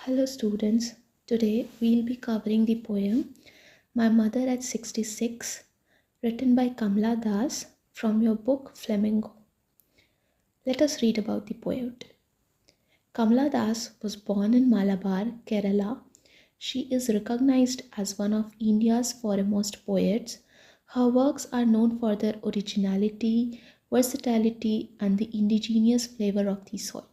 Hello, students. Today we'll be covering the poem My Mother at 66, written by Kamla Das from your book Flamingo. Let us read about the poet. Kamla Das was born in Malabar, Kerala. She is recognized as one of India's foremost poets. Her works are known for their originality, versatility, and the indigenous flavor of the soil.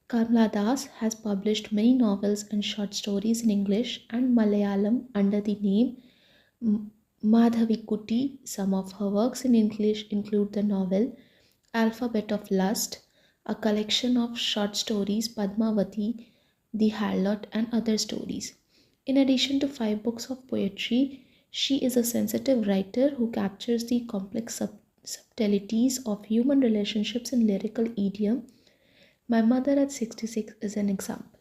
Kamla Das has published many novels and short stories in English and Malayalam under the name Madhavikutty. Some of her works in English include the novel Alphabet of Lust, a collection of short stories Padmavati, The Harlot, and other stories. In addition to 5 books of poetry, she is a sensitive writer who captures the complex subtleties of human relationships in lyrical idiom. My Mother at 66 is an example.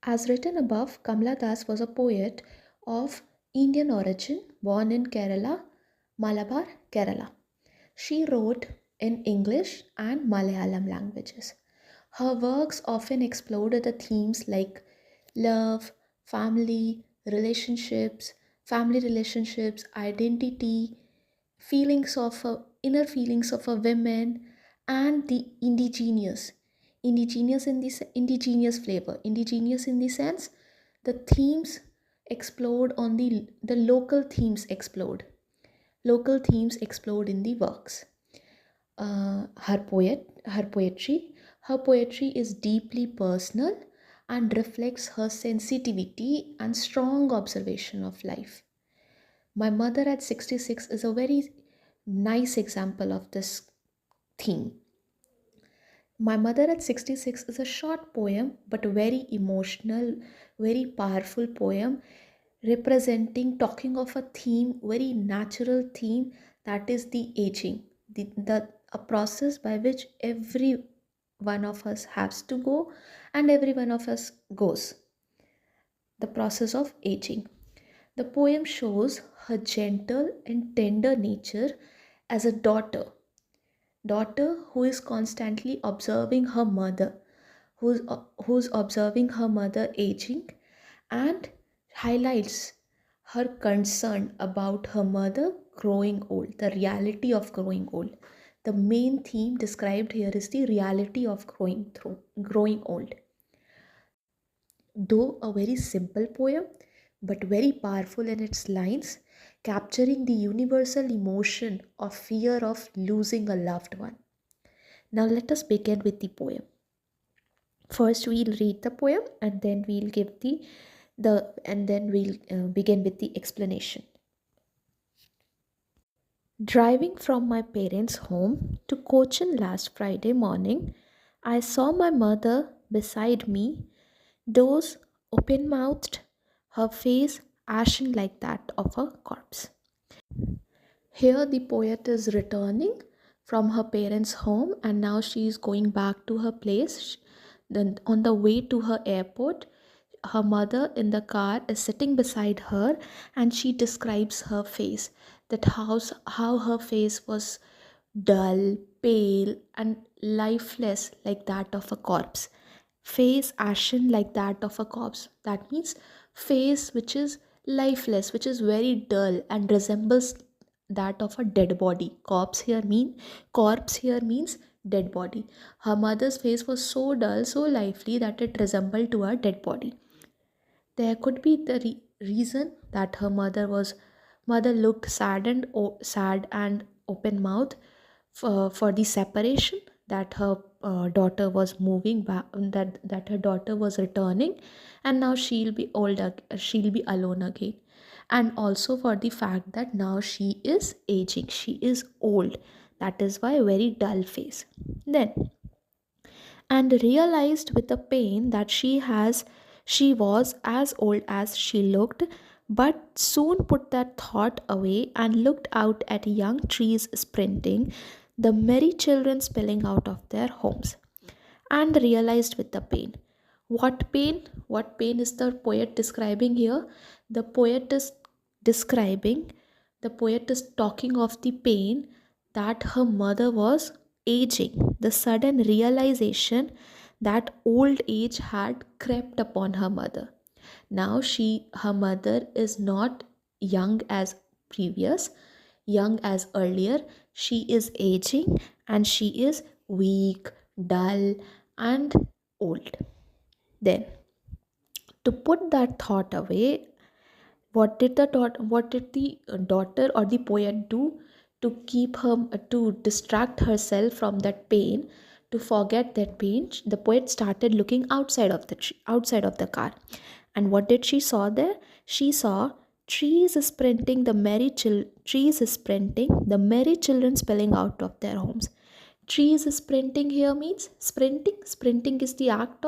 As written above, Kamla Das was a poet of Indian origin born in Kerala, Malabar, Kerala. She wrote in English and Malayalam languages. Her works often explored the themes like love, family relationships, identity, inner feelings of a woman, and the indigenous flavor. Indigenous in the sense the themes explored on the local themes explored in the works. Her poetry is deeply personal and reflects her sensitivity and strong observation of life. My Mother at 66 is a very nice example of this theme. My Mother at 66 is a short poem but very emotional, very powerful poem talking of a theme, very natural theme, that is the aging, a process by which every one of us has to go and every one of us goes. The process of aging. The poem shows her gentle and tender nature as a daughter who is constantly observing her mother, who's observing her mother aging, and highlights her concern about her mother growing old, the reality of growing old. The main theme described here is the reality of growing old. Though a very simple poem, but very powerful in its lines, capturing the universal emotion of fear of losing a loved one. Now let us begin with the poem. First we'll read the poem and then we'll give the and then we'll begin with the explanation. Driving from my parents' home to Cochin last Friday morning, I saw my mother beside me, doors open mouthed, her face ashen like that of a corpse. Here, the poet is returning from her parents' home and now she is going back to her place. Then, on the way to her airport, her mother in the car is sitting beside her and she describes her face, how her face was dull, pale, and lifeless like that of a corpse. Face ashen like that of a corpse. That means face which is lifeless, which is very dull and resembles that of a dead body. Corpse here means dead body. Her mother's face was so dull, so lively that it resembled to a dead body. There could be the reason that her mother looked sad and open mouth for the separation, that her daughter was moving back, that her daughter was returning, and now she'll be alone again, and also for the fact that now she is aging, she is old. That is why very dull face. Then, and realized with the pain that she was as old as she looked, but soon put that thought away and looked out at young trees sprinting, the merry children spilling out of their homes, and realized with the pain. What pain? What pain is the poet describing here? The poet is describing, the poet is talking of the pain that her mother was aging, the sudden realization That old age had crept upon her mother. Now her mother is not young as previous, young as earlier. She is aging and she is weak, dull, and old. Then, to put that thought away, what did the daughter or the poet do to keep her to distract herself from that pain, to forget that pain? The poet started looking outside of outside of the car. And what did she saw there? She saw trees sprinting, the merry children spilling out of their homes. Trees sprinting here means sprinting. Sprinting means the act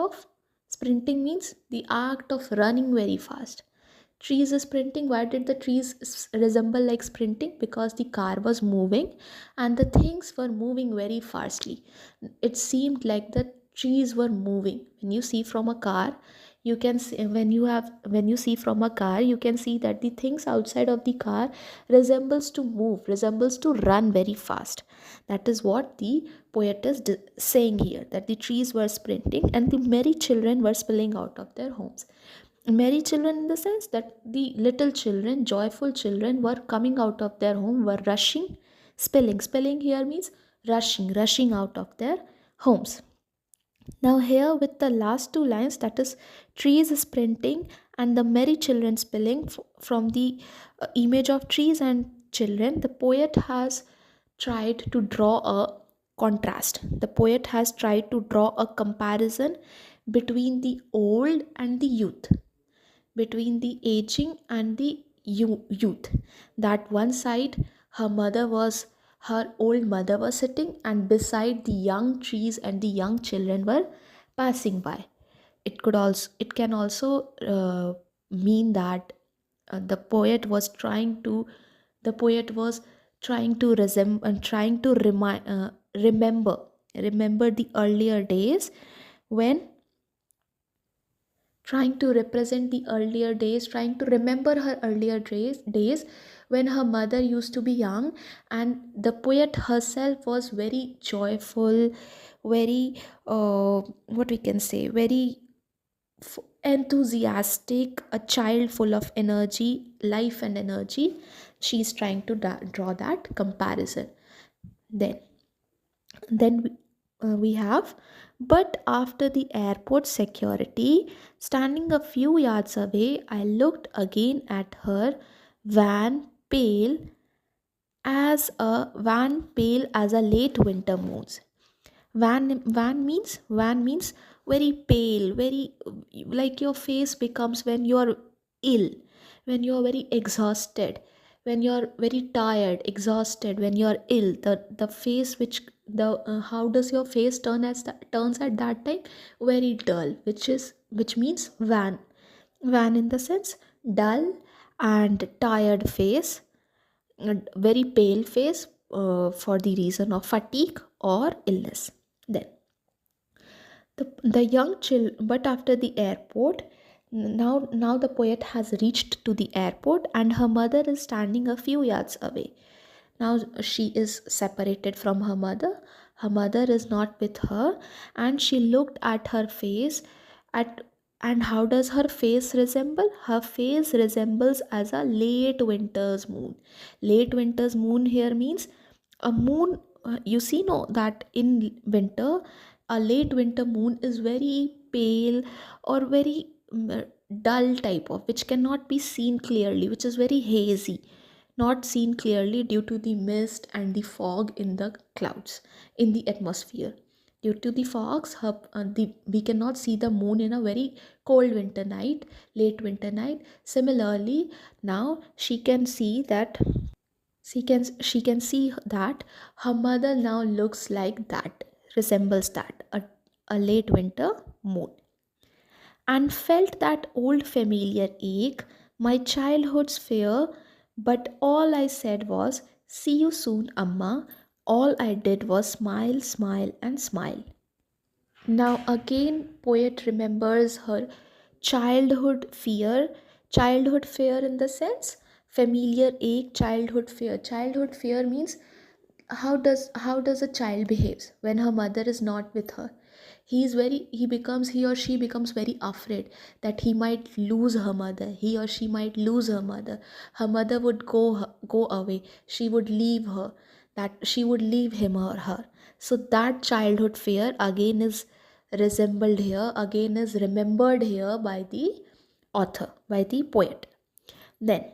of running very fast. Trees sprinting. Why did the trees resemble like sprinting? Because the car was moving and the things were moving very fastly. It seemed like the trees were moving. When you see from a car, you can see, when you see from a car, you can see that the things outside of the car resembles to move, resembles to run very fast. That is what the poet is saying here, that the trees were sprinting and the merry children were spilling out of their homes. Merry children in the sense that the little children, joyful children, were coming out of their home, were rushing. Spilling here means rushing out of their homes. Now here with the last two lines, that is trees sprinting and the merry children spilling, from the image of trees and children, the poet has tried to draw a contrast. The poet has tried to draw a comparison between the old and the youth, between the aging and the youth. That one side, her old mother was sitting, and beside the young trees and the young children were passing by. It can also mean that the poet was trying to remember the earlier days, when trying to represent the earlier days, trying to remember her days when her mother used to be young, and the poet herself was very joyful, very what we can say, very enthusiastic, a child full of energy, life and energy. She's trying to draw that comparison. Then then we have, but after the airport security, standing a few yards away, I looked again at her, van pale pale as a late winter moon. Van means very pale, very, like your face becomes when you're ill, when you're very exhausted, when you're very tired, exhausted, when you're ill. The face which the how does your face turns at that time? Very dull, which means van in the sense dull and tired face, a very pale face, for the reason of fatigue or illness. Then the young child, but after the airport, now the poet has reached to the airport and her mother is standing a few yards away. Now she is separated from her mother. Her mother is not with her, and she looked at her face at and how does her face resemble? Her face resembles as a late winter's moon. Late winter's moon here means a moon. You see, no, that in winter, a late winter moon is very pale or very dull type of, which cannot be seen clearly, which is very hazy, not seen clearly due to the mist and the fog in the clouds, in the atmosphere. Due to the fogs, we cannot see the moon in a very cold winter night, late winter night. Similarly, now she can see that her mother now looks like that, resembles that, a late winter moon, and felt that old familiar ache, my childhood's fear. But all I said was, see you soon, Amma. All I did was smile, smile, and smile. Now again, poet remembers her childhood fear. Childhood fear in the sense familiar ache, childhood fear. Childhood fear means how does a child behaves when her mother is not with her? he or she becomes very afraid that he might lose her mother, he or she might lose her mother. Her mother would go away, she would leave her, that she would leave him or her. So that childhood fear again is resembled here, again is remembered here by the author, by the poet. Then,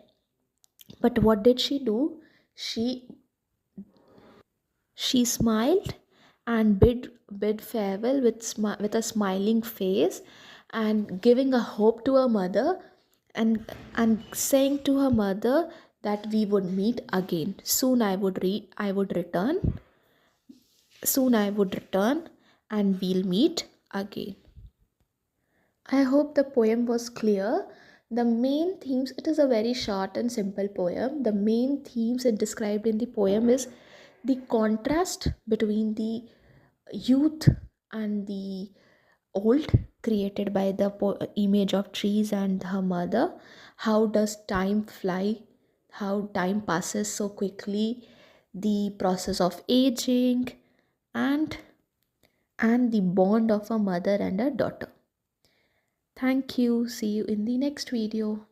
but what did she do? She smiled and bid farewell with a smiling face, and giving a hope to her mother, and saying to her mother that we would meet again. I would return. Soon I would return and we'll meet again. I hope the poem was clear. The main themes, it is a very short and simple poem. The main themes it described in the poem is the contrast between the youth and the old, created by the image of trees and her mother. How does time fly? How time passes so quickly? The process of aging, and the bond of a mother and a daughter. Thank you. See you in the next video.